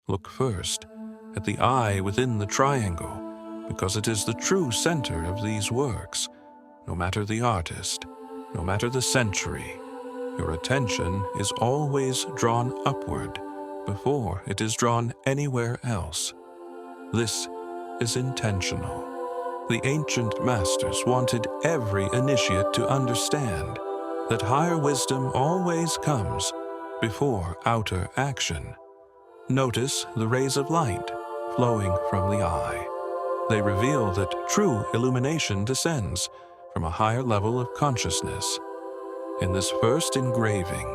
Look first at the eye within the triangle, because it is the true center of these works. No matter the artist, no matter the century, your attention is always drawn upward before it is drawn anywhere else. This is intentional. The ancient masters wanted every initiate to understand that higher wisdom always comes before outer action. Notice the rays of light flowing from the eye. They reveal that true illumination descends from a higher level of consciousness. In this first engraving,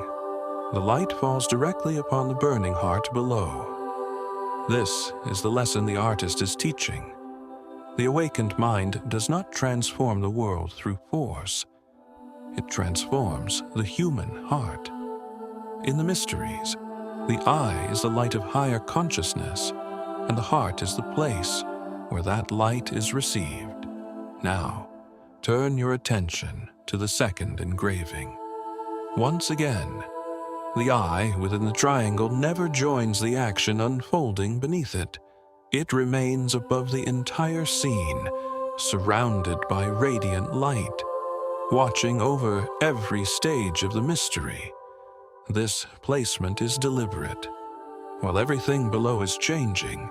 the light falls directly upon the burning heart below. This is the lesson the artist is teaching. The awakened mind does not transform the world through force. It transforms the human heart. In the mysteries, the eye is the light of higher consciousness, and the heart is the place where that light is received. Now, turn your attention to the second engraving. Once again, the eye within the triangle never joins the action unfolding beneath it. It remains above the entire scene, surrounded by radiant light, watching over every stage of the mystery. This placement is deliberate. While everything below is changing,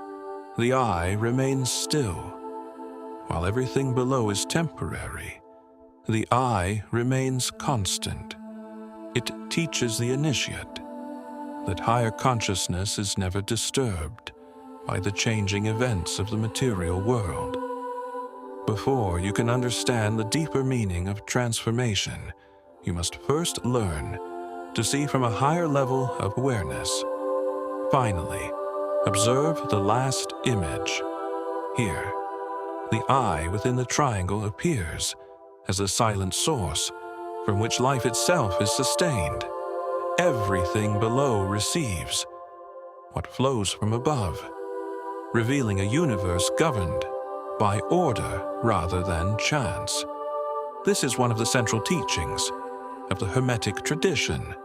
the eye remains still. While everything below is temporary, the eye remains constant. It teaches the initiate that higher consciousness is never disturbed by the changing events of the material world. Before you can understand the deeper meaning of transformation, you must first learn to see from a higher level of awareness. Finally, observe the last image. Here, the eye within the triangle appears as a silent source from which life itself is sustained. Everything below receives what flows from above, revealing a universe governed by order rather than chance. This is one of the central teachings of the Hermetic tradition.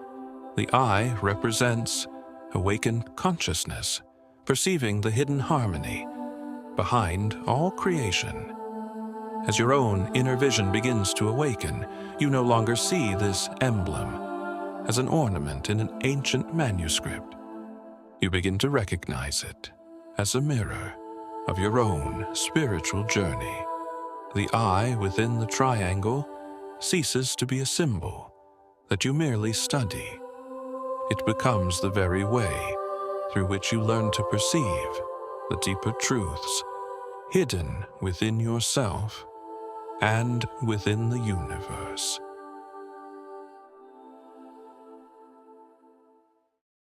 The eye represents awakened consciousness, perceiving the hidden harmony behind all creation. As your own inner vision begins to awaken, you no longer see this emblem as an ornament in an ancient manuscript. You begin to recognize it as a mirror of your own spiritual journey. The eye within the triangle ceases to be a symbol that you merely study. It becomes the very way through which you learn to perceive the deeper truths hidden within yourself and within the universe.